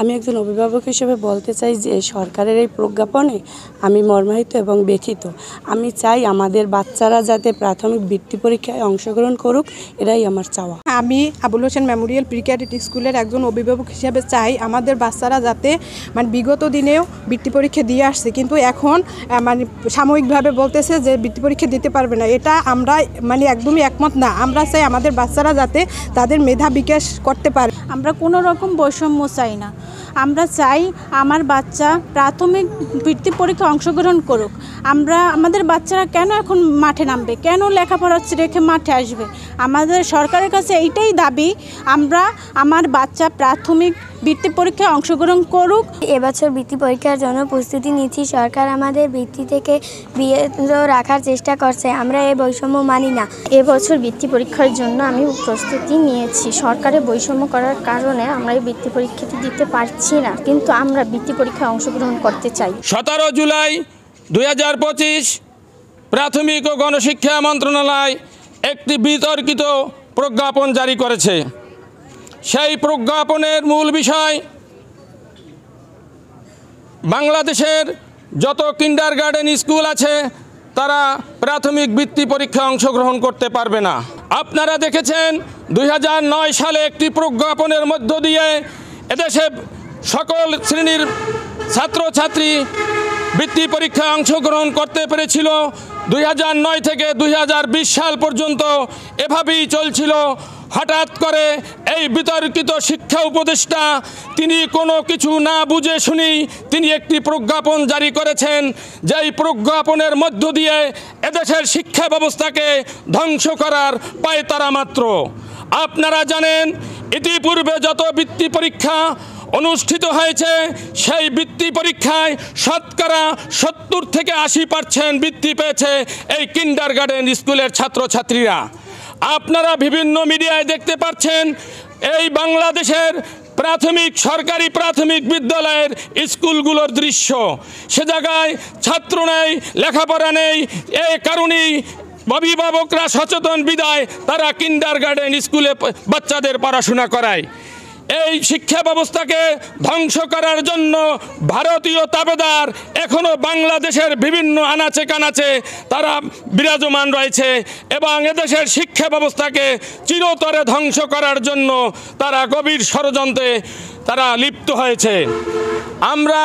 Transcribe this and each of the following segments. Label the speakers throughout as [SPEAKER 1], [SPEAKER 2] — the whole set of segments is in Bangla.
[SPEAKER 1] আমি একজন অভিভাবক হিসেবে বলতে চাই যে সরকারের এই প্রজ্ঞাপনে আমি মর্মাহত এবং ব্যথিত। আমি চাই আমাদের বাচ্চারা যাতে প্রাথমিক বৃত্তি পরীক্ষায় অংশগ্রহণ করুক, এটাই আমার চাওয়া।
[SPEAKER 2] আমি Abul Hossain Memorial pre cadet স্কুলের একজন অভিভাবক হিসেবে চাই আমাদের বাচ্চারা যাতে বিগত দিনেও বৃত্তি পরীক্ষা দিয়ে আসছে, কিন্তু এখন সাময়িকভাবে বলতেছে যে বৃত্তি পরীক্ষা দিতে পারবে না। এটা আমরা একদমই একমত না। আমরা চাই আমাদের বাচ্চারা যাতে তাদের মেধা বিকাশ করতে পারে।
[SPEAKER 3] আমরা কোনো রকম বৈষম্য চাই না। আমরা চাই আমার বাচ্চা প্রাথমিক বৃত্তি পরীক্ষায় অংশগ্রহণ করুক। আমাদের বাচ্চারা কেন এখন মাঠে নামবে, কেন লেখাপড়া রেখে মাঠে আসবে? আমাদের সরকারের কাছে এইটাই দাবি, আমার বাচ্চা প্রাথমিক বৃত্তি পরীক্ষায় অংশগ্রহণ করুক।
[SPEAKER 4] এবছর বৃত্তি পরীক্ষার জন্য প্রস্তুতি নিচ্ছি। সরকার আমাদের বৃত্তি থেকে বিরত রাখার চেষ্টা করছে, আমরা এই বৈষম্য মানি না।
[SPEAKER 5] এবছর বৃত্তি পরীক্ষার জন্য আমি প্রস্তুতি নিয়েছি। সরকারের বৈষম্য করার কারণে আমরা এই বৃত্তি পরীক্ষাটি দিতে পারছি না, কিন্তু আমরা বৃত্তি পরীক্ষায় অংশগ্রহণ করতে চাই।
[SPEAKER 6] 17 জুলাই 2025 প্রাথমিক ও গণশিক্ষা মন্ত্রণালয় একটি বিতর্কিত প্রজ্ঞাপন জারি করেছে। সেই প্রজ্ঞাপনের মূল বিষয়, বাংলাদেশের যত কিন্ডারগার্টেন স্কুল আছে তারা প্রাথমিক বৃত্তি পরীক্ষায় অংশগ্রহণ করতে পারবে না। আপনারা দেখেছেন 2009 সালে একটি প্রজ্ঞাপনের মধ্য দিয়ে এদেশে সকল শ্রেণীর ছাত্রছাত্রী বৃত্তি পরীক্ষায় অংশগ্রহণ করতে পেরেছিল। 2009 থেকে 2020 সাল পর্যন্ত এভাবেই চলছিল। হঠাৎ করে এই বিতর্কিত শিক্ষা উপদেষ্টা তিনি কোনো কিছু না বুঝে শুনি তিনি একটি প্রজ্ঞাপন জারি করেছেন, যেই প্রজ্ঞাপনের মধ্য দিয়ে এদেশের শিক্ষা ব্যবস্থাকে ধ্বংস করার পায়তারা মাত্র। আপনারা জানেন ইতিপূর্বে যত বৃত্তি পরীক্ষা অনুষ্ঠিত হয়েছে সেই বৃত্তি পরীক্ষায় শতকরা 70 থেকে 80% বৃত্তি পেয়েছে এই কিন্ডারগার্টেন স্কুলের ছাত্রছাত্রীরা। আপনারা বিভিন্ন মিডিয়ায় দেখতে পাচ্ছেন এই বাংলাদেশের সরকারি প্রাথমিক বিদ্যালয়ের স্কুলগুলোর দৃশ্য। সে জায়গায় ছাত্র নেই, লেখাপড়া নেই, এই কারণেই অভিভাবকরা সচেতন বিদায় তারা কিন্ডারগার্টেন স্কুলে বাচ্চাদের পড়াশোনা করায়। এই শিক্ষা ব্যবস্থাকে ধ্বংস করার জন্য ভারতীয় তাবেদার এখনও বাংলাদেশের বিভিন্ন আনাচে কানাচে তারা বিরাজমান রয়েছে এবং এদেশের শিক্ষা ব্যবস্থাকে চিরতরে ধ্বংস করার জন্য তারা গভীর ষড়যন্ত্রে তারা লিপ্ত হয়েছে। আমরা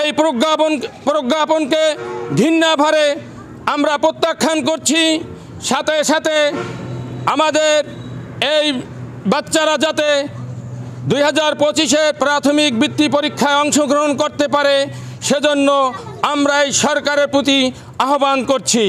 [SPEAKER 6] এই প্রজ্ঞাপনকে ঘৃণাভরে আমরা প্রত্যাখ্যান করছি। সাথে সাথে আমাদের এই বাচ্চারা যাতে 2025-এ প্রাথমিক বৃত্তি পরীক্ষায় অংশগ্রহণ করতে পারে সেজন্য আমরা এই সরকারের প্রতি আহ্বান করছি।